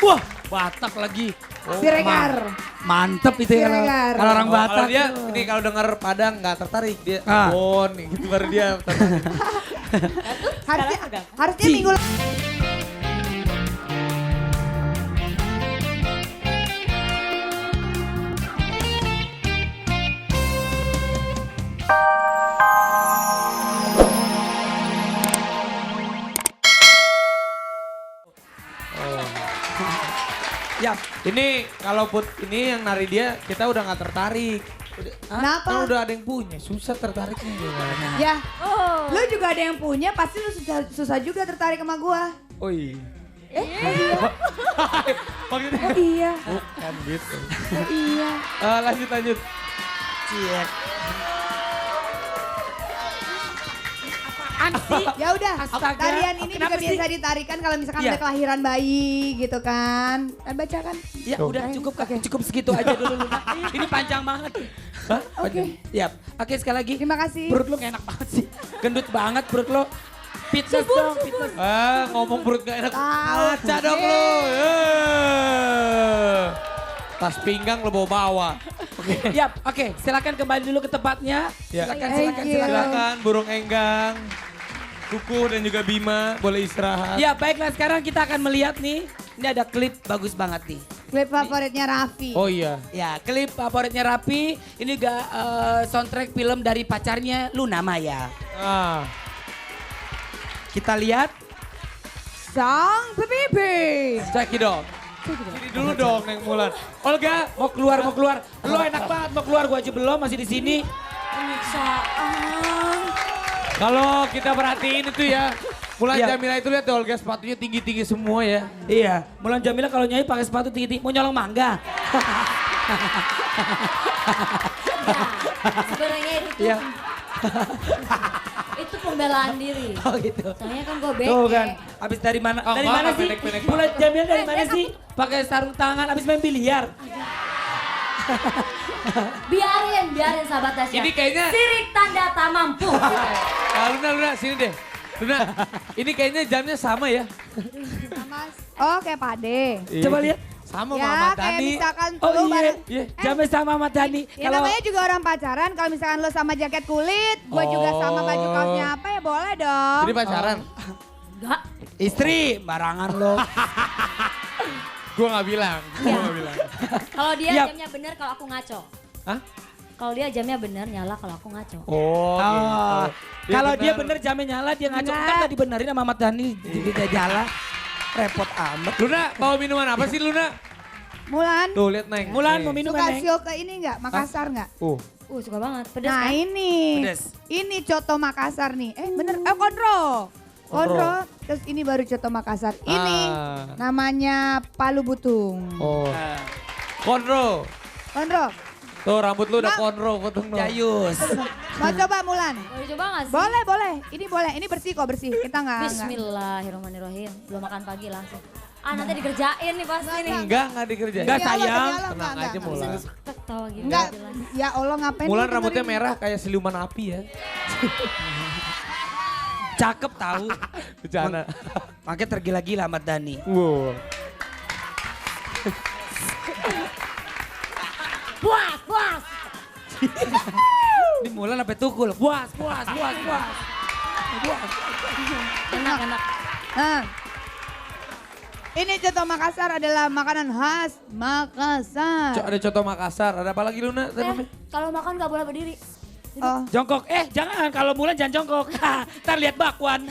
Wah, Batak lagi. Siregar. Mantep itu ya Siregar. kalau orang Batak. Kalau dia ini kalau denger Padang nggak tertarik dia. Ah. Bon, gitu baru dia tertarik. Harusnya Ci. minggu Ya, Ini kalau put ini yang nari dia kita udah nggak tertarik. Kenapa? Kan udah ada yang punya, susah tertariknya gimana? Ya, Oh. lu juga ada yang punya, pasti lu susah juga tertarik sama gua. Oh iya. Maksudnya Oh iya, bukan gitu. oh iya. Lanjut. Ciek. Ya udah, Astaga. tarian ini Kenapa juga sih? biasa ditarikan kalau misalkan Iya. ada kelahiran bayi gitu kan. Baca kan? Ya udah cukup Kak, cukup segitu aja dulu Luna. Ini panjang banget. Hah? Oke. Yap. Oke sekali lagi. Terima kasih. Perut lo enak banget sih. Gendut banget perut lo. Fitness dong, fitness. Ngomong perut gak enak. Tahu. Baca dong lu. Tas pinggang lo bawa-bawa. Yap, oke. Silakan kembali dulu ke tempatnya. Ya. Silakan, Thank silakan, you. silakan. Silakan Burung Enggang, Kuku dan juga Bima boleh istirahat. Ya baiklah sekarang kita akan melihat nih. Ini ada klip bagus banget nih. Klip favoritnya Raffi. Oh iya. Ya klip favoritnya Rapi. Ini juga soundtrack film dari pacarnya Luna Maya. Ah. Kita lihat. Sang Bibi. Cekidot. Ini dulu dong Neng Mulan. Olga. Mau keluar. Lo enak banget mau keluar, gua aja belum masih di sini. Penyiksaan. Kalau kita perhatiin itu ya. Mulan Iya. Jamila itu lihat tuh Olga sepatunya tinggi-tinggi semua ya. Iya, Mulan Jamila kalau nyanyi pakai sepatu tinggi-tinggi, mau nyolong mangga. Sebenarnya itu Iya. itu pembelaan diri. Oh gitu. Soalnya kan gue beke. Tuh kan, abis dari mana? Oh, dari enggak, mana enggak, sih? pendek-pendek Mulan Jamila dari mana sih? Pakai sarung tangan, abis main biliar. Biarin sahabat Tasya. Ini kayaknya- Sirik tanda tak mampu. Luna sini deh. Luna, ini kayaknya jamnya sama ya. Oh kayak Pade. Coba lihat. Sama Ya Mama kayak Tani. misalkan Oh lu iya, bareng. Iya. jamnya sama sama Dani. Ya namanya juga orang pacaran. Kalau misalkan lo sama jaket kulit, gue juga sama baju kaosnya apa ya boleh dong. Jadi pacaran. Enggak. Istri, barangan lo. Gua nggak bilang. Iya. Gua nggak bilang. Kalau dia Yap. jamnya bener, kalau aku ngaco. Hah? Kalau dia jamnya bener, nyala kalau aku ngaco. Oh, Oh, gitu. kalau dia bener jamnya nyala, dia ngaco. Enggak. Kan gak dibenerin sama Ahmad Dhani, jadi dia nyala. Repot amat. Luna, bawa minuman apa sih Luna? Mulan, Tuh lihat Neng. Mulan Nih. mau minum suka Neng? sio ke ini nggak? Makassar nggak? Suka banget. Pedas Nah kan? ini, Pedes. ini coto Makassar nih. Bener, konro. Konro, terus ini baru coto Makassar. Ini Ah. namanya palu butung. Oh. Nah, Konro. Konro, Tuh rambut lu udah Bang. konro, potong dong. Jayus. mau coba Mulan? Boleh coba gak sih? Boleh. Ini boleh, ini bersih kok bersih. Kita nggak. Bismillahirrahmanirrahim. Belum makan pagi langsung. Nanti dikerjain nih pasti nih. Enggak dikerjain. Enggak, Demi Allah, sayang. demi Allah, Tenang aja enggak. Mulan. Ketawa gitu. Enggak, jelas. ya Allah ngapain? Mulan lu rambutnya dengerin? merah kayak siluman api ya. Cakep tahu. Bercanda. Makanya tergila-gila Ahmad Dhani. Wow. Puas. Ini Mulan sampai tukul. Puas. Enak. Nah, ini coto Makassar adalah makanan khas Makassar. Ada coto Makassar, ada apa lagi Luna? Tadi? Kalau makan gak boleh berdiri. Oh, Jongkok. Jangan kalau Mulan jangan jongkok. Ntar lihat bakwan.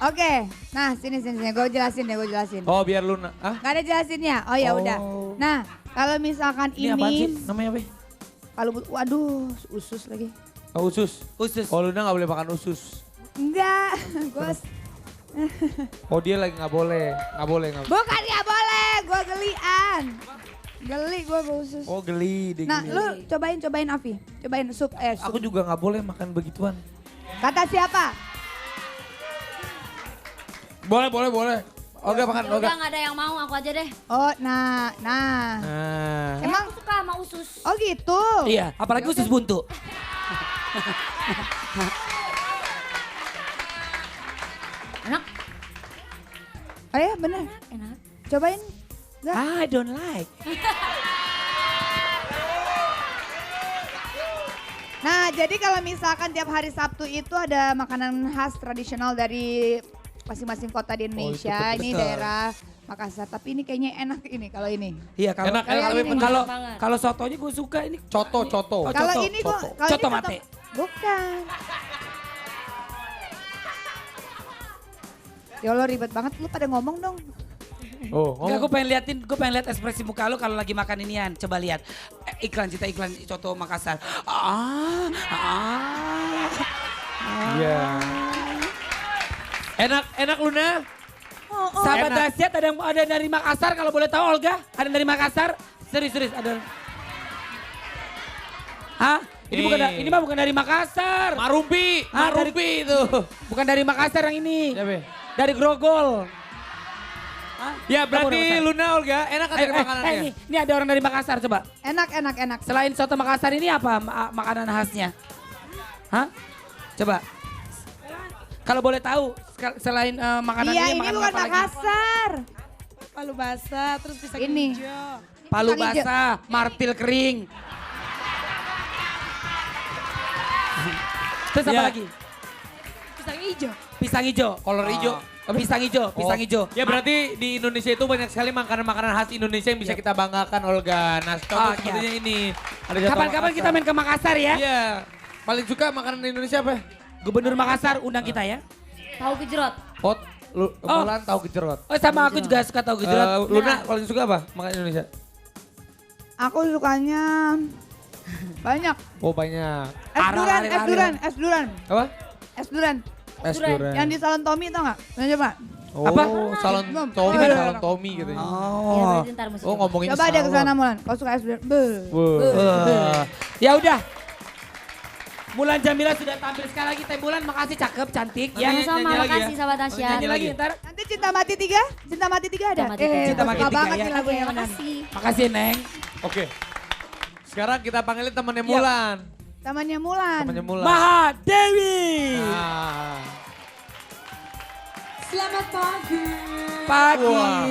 oke. Nah, sini. Gue jelasin. Oh biar Luna. Ah? Gak ada jelasinnya. Oh ya Oh. udah. Nah, kalau misalkan Ini apaan sih? ini, Namanya apa? kalau waduh, usus lagi. Oh, usus. Usus. Oh Luna gak boleh makan usus. Enggak, gue Oh dia lagi gak boleh. Gak boleh. bukan ya boleh, gue gelian. Geli gue usus. Oh geli. Dia Nah, geli. lu cobain Afi. Cobain sup. Aku juga gak boleh makan begituan. Kata siapa? Boleh. Olga makan, Ya udah Olga. gak ada yang mau, aku aja deh. Oh, nah. Nah. Emang Aku suka sama usus. oh gitu. Iya, apalagi usus buntu. Enak, Oh ya bener. enak. Cobain. Enggak. I don't like. Nah, jadi kalau misalkan tiap hari Sabtu itu ada makanan khas tradisional dari masing-masing kota di Indonesia. betul. Ini daerah Makassar, tapi ini kayaknya enak ini kalau ini. Iya kalau Enak, enak, tapi pedas kalau banget. kalau sotonya gue suka ini. Coto. Oh, Kalau coto, ini gua coto. kalau Coto ini mate. Bukan. Ya Allah ribet banget, lu pada ngomong dong. Oh, Enggak, gue pengen lihat ekspresi muka lu kalau lagi makan inian. Coba lihat iklan coto Makassar. Iya. Enak Luna. Sahabat Enak. dahsyat ada dari Makassar kalau boleh tahu Olga? Ada dari Makassar? Serius ada. Hah? Ini mah bukan dari Makassar. Marumpi itu. Bukan dari Makassar yang ini. Siapa? Dari Grogol. Hah? Ya berarti Kamu Luna Olga enak kan dari makanannya? ini ada orang dari Makassar coba. Enak. Selain soto Makassar ini apa makanan khasnya? Hah? Coba. Kalau boleh tahu selain makanan Iya, ini ini makanan bukan apa lagi? Makassar. Palu basah, terus pisang Ini. hijau. Palu Pisang hijau. basah, martil kering. Terus apa Iya. lagi? Pisang hijau. Pisang hijau. Kolor hijau. Pisang hijau. Ya berarti di Indonesia itu banyak sekali makanan-makanan khas Indonesia yang bisa kita banggakan Olga. Nah contoh iya. sepertinya ini. Ada Coto Kapan-kapan kita Makassar. main ke Makassar ya. Iya. Paling suka makanan Indonesia apa? Gubernur Makassar undang kita ya. Tahu gejrot. Mulan tahu kejerot. Oh sama aku juga suka tahu gejrot. Luna paling suka apa makanan Indonesia? Aku sukanya banyak. Oh banyak. Es durian. Apa? Es durian. Es Durian. durian. Yang di Salon Tommy tau gak? Nah, coba. Oh, Apa? salon Belum. Tommy, Gimana? salon Tommy gitu. Iya, Oh. berarti ntar mesti Oh coba. ngomongin Coba deh ke sana Mulan. Kau suka es durian? Ya udah. Mulan Jamila sudah tampil sekali lagi. Teh Mulan makasih cakep, cantik ya. Nyanyi Sama-sama, lagi ya. makasih sahabat Tasya. Nyanyi lagi ntar. Nanti Cinta Mati 3? Cinta Mati 3 ada? Cinta Mati 3. Cinta Mati suka 3 banget ya. nih lagunya. Terima Mulan. kasih. Makasih Neng. Oke. Sekarang kita panggilin temennya Iya. Mulan. Temannya Mulan. Temennya Mulan. Maha Dewi. Ah. Selamat pagi. Pagi. Wah.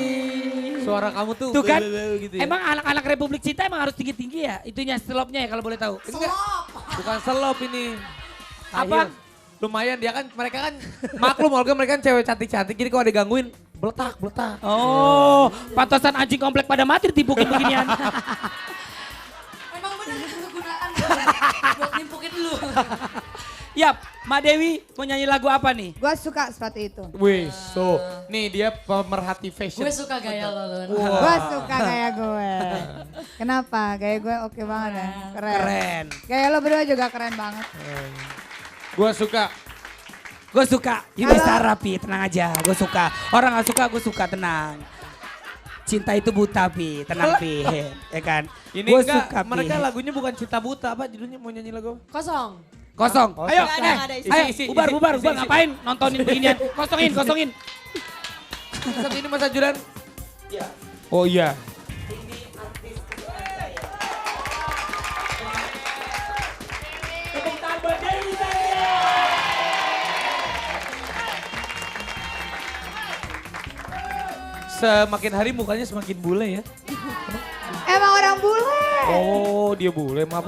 Suara kamu tuh. Tuh kan, gitu ya. emang anak-anak Republik Cinta emang harus tinggi-tinggi ya? Itunya slopnya ya kalau boleh tahu. Enggak. Bukan selop ini. Apa? Ayo. Lumayan dia kan mereka kan maklum Olga mereka kan cewek cantik-cantik jadi kalau digangguin beletak. Oh, pantasan anjing komplek pada mati ditipukin beginian. Emang bener itu kegunaan buat nimpukin lu. Yap, Mak Dewi mau nyanyi lagu apa nih? Gua suka seperti itu. Wih, so nih dia pemerhati fashion. Gue suka gaya lo, Lun. Gua suka gaya gue. Kenapa? Gaya gue oke banget ya. Keren. Gaya lo berdua juga keren banget. Gua suka. Gue suka. Ini Sarah Pi, tenang aja. Gue suka. Orang gak suka, gue suka, tenang. Cinta itu buta Pi, tenang Pi. Ya kan? Ini Gua enggak, suka, Pi. mereka lagunya bukan Cinta Buta, apa judulnya mau nyanyi lagu apa? Kosong. Kosong. Ayo, Nggak ada, nggak ada, isi. ayo, Isi, bubar, isi, bubar, isi, bubar. isi. Ngapain nontonin beginian? Kosongin. Saat ini Mas Ajudan? Iya. Oh iya. Semakin hari mukanya semakin bule ya. Emang orang bule. Oh dia bule, maaf.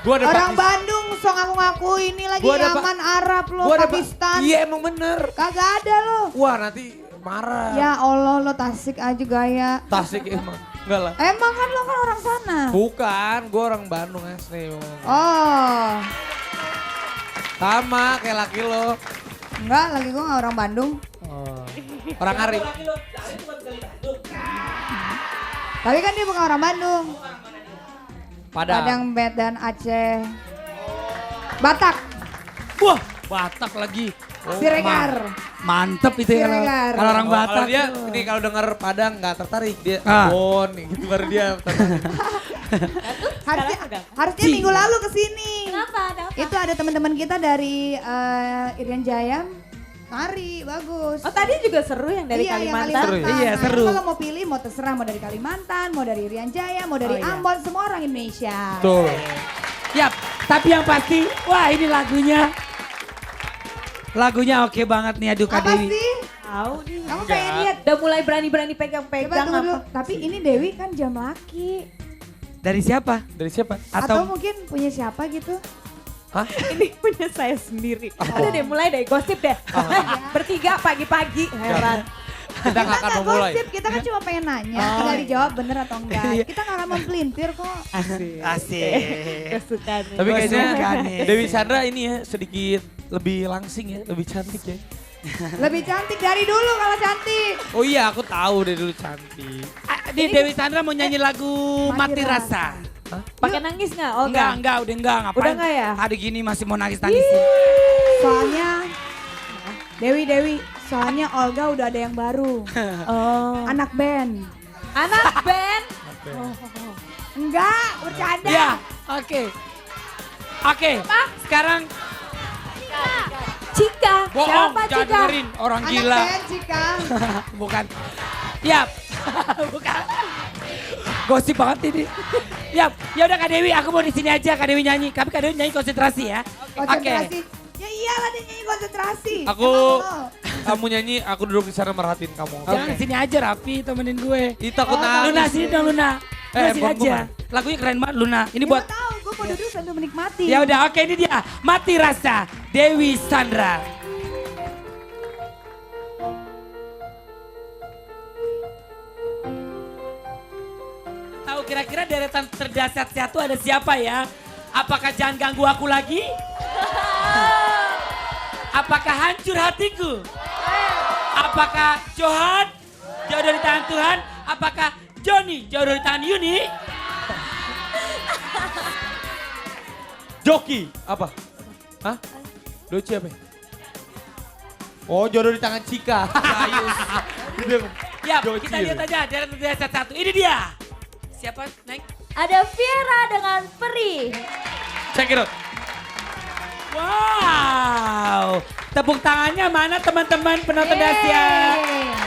Gua ada Orang Bandung, so ngaku-ngaku ini lagi Gua ada Yaman, Arab lo, Gua ada Pakistan. Iya emang bener. Kagak ada lo. Wah nanti marah. Ya Allah lo Tasik aja gaya. Tasik emang. Enggak lah. Emang kan lo kan orang sana. Bukan, gue orang Bandung asli. Oh, Sama kayak laki lo. enggak lagi gue gak orang Bandung. Oh. Orang Ari. Tapi kan dia bukan orang Bandung. Padang. Padang, Medan, Aceh. Batak, Wah, Batak lagi. Siregar. Mantep itu ya. Siregar. Kalau orang Oh, Batak. kalau dia tuh. ini kalau denger Padang nggak tertarik dia. Ah. Bon, gitu baru dia tertarik. Harusnya minggu lalu kesini. Kenapa? Ada apa? Itu ada teman-teman kita dari Irian Jaya. Nari, bagus. Oh tadi juga seru yang dari Iya, yang Kalimantan. Seru ya? Iya, Nah, seru. Kalau mau pilih, mau terserah, mau dari Kalimantan, mau dari Irian Jaya, mau dari Oh, iya. Ambon, semua orang Indonesia. Tuh. Yap, tapi yang pasti, wah ini lagunya. Lagunya oke banget nih, aduh Kak Apa Dewi. sih? Tahu nih. Kamu pengen lihat? Udah mulai berani-berani Coba pegang-pegang tunggu dulu. apa? Tapi ini Dewi kan jam laki. Dari siapa? Dari siapa? Atau mungkin punya siapa gitu? Hah? Ini punya saya sendiri. Udah deh mulai deh gosip deh. Bertiga pagi-pagi. Heran. Kita nggak akan nggak memulai. gosip, kita kan cuma pengen nanya, tinggal dijawab bener atau enggak. Iya. Kita nggak akan mempelintir kok. Asik. Kesukaan nih. Tapi Gua kayaknya suka nih. Dewi Sandra ini ya sedikit lebih langsing ya, lebih cantik ya. Lebih cantik dari dulu kalau cantik. Oh iya, aku tahu dari dulu cantik. Di Dewi Sandra mau nyanyi lagu Mati Mati Rasa. Pakai nangis nggak? Oh Enggak, udah enggak, ngapain. Udah enggak ya? Ada gini masih mau nangis-nangis. Soalnya Dewi, soalnya Olga udah ada yang baru. Oh. Anak band. Anak band. Enggak, bercanda. Ya, oke. Oke, sekarang Cika. bohong, Siapa jangan Cika? dengerin orang Anak gila. band, Cika. Bukan. Yap. Bukan. Gosip banget ini. Yap. Ya udah Kak Dewi, aku mau di sini aja Kak Dewi nyanyi. Tapi Kak Dewi nyanyi konsentrasi ya. Konsentrasi. Ya iyalah dia nyanyi konsentrasi. Aku Emang lo. kamu nyanyi, aku duduk di sana merhatiin kamu. Jangan sini aja Raffi temenin gue. Ih, takut Oh, nangis. Luna sini dong Luna. Luna sini handphone aja. gua Lagunya keren banget Luna. Ini Ya, buat gua tahu, gue mau duduk sambil menikmati. ya udah oke ini dia Mati Rasa Dewi Sandra. Tahu kira-kira deretan terdahsyat satu ada siapa ya? Apakah jangan ganggu aku lagi? Apakah hancur hatiku? Apakah Johan jauh dari tangan Tuhan? Apakah Joni jauh dari tangan Yuni? Joki, apa? Hah? Doci apa? Oh, jodoh di tangan Cika. Gitu. Ya, Joki kita ya? lihat aja deretan terdahsyat satu. Ini dia. Siapa naik? Ada Viera dengan Peri. Check it out. Wow, tepuk tangannya mana teman-teman penonton dahsyat?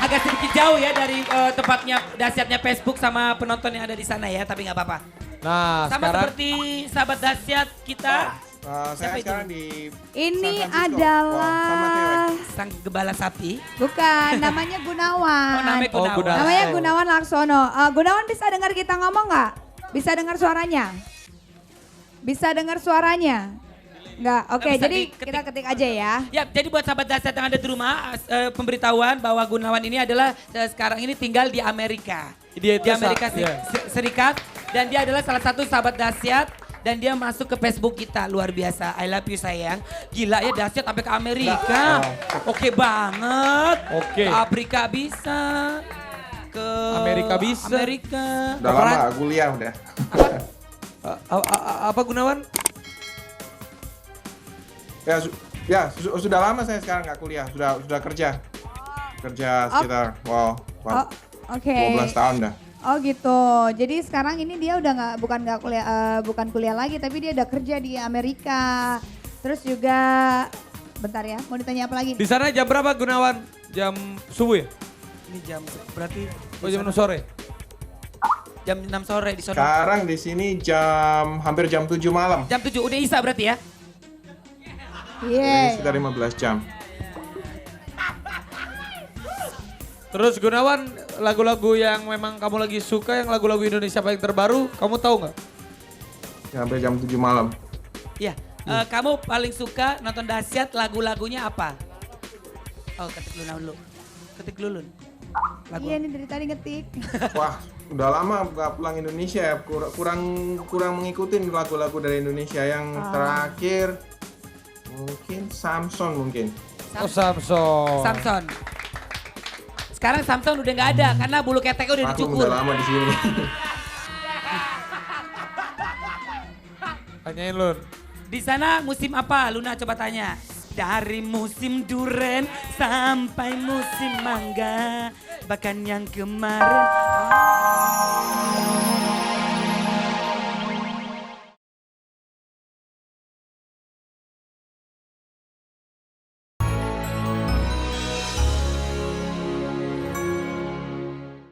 Agak sedikit jauh ya dari tempatnya dahsyatnya Facebook sama penonton yang ada di sana ya, tapi nggak apa-apa. Nah, Sama sekarang seperti sahabat dahsyat kita, Saya Siapa itu? sekarang di Ini San Francisco. Wah, sama cewek. adalah sang gembala sapi. bukan namanya Gunawan. Oh, namanya Gunawan. Gunawan. Namanya Gunawan Laksono. Gunawan bisa dengar kita ngomong nggak? Bisa dengar suaranya? Bisa dengar suaranya? Nggak. Oke, Nggak bisa jadi diketik. kita ketik aja ya. Ya, jadi buat sahabat dahsyat yang ada di rumah, pemberitahuan bahwa Gunawan ini adalah sekarang ini tinggal di Amerika. Dia itu Di Amerika iya. Serikat dan dia adalah salah satu sahabat dahsyat dan dia masuk ke Facebook kita luar biasa. I love you sayang. Gila ya dahsyat sampai ke Amerika. Oke banget. Oke. Ke Afrika bisa. Ke Amerika bisa. Amerika. Udah lama kuliah udah. Apa Gunawan? Sudah lama saya sekarang nggak kuliah, sudah kerja. Kerja sekitar Oh, oke. 12 tahun dah. Oh gitu. Jadi sekarang ini dia udah bukan kuliah lagi, tapi dia udah kerja di Amerika. Terus juga, bentar ya, mau ditanya apa lagi? Di sana jam berapa Gunawan? Jam subuh ya? Ini jam berarti Oh jam 6 sore? jam 6 sore di sana. Sekarang di sini hampir jam 7 malam. Jam 7 udah Isa berarti ya? Jadi Iya. sekitar 15 jam. Terus Gunawan, lagu-lagu yang memang kamu lagi suka, yang lagu-lagu Indonesia paling terbaru, kamu tahu nggak? Sampai jam 7 malam. Iya. Kamu paling suka nonton dahsyat lagu-lagunya apa? Oh ketik Luna dulu. Ketik dulu Lun. Lagu. Iya nih dari tadi ngetik. Wah, udah lama nggak pulang Indonesia ya. Kurang mengikuti lagu-lagu dari Indonesia. Yang terakhir mungkin Samson mungkin. Oh Samson. Samson. Sekarang Samson udah nggak ada karena bulu keteknya udah Aku dicukur. udah lama di sini. Tanyain Lun. Di sana musim apa? Luna coba tanya. Dari musim duren sampai musim mangga. Bahkan yang kemarin.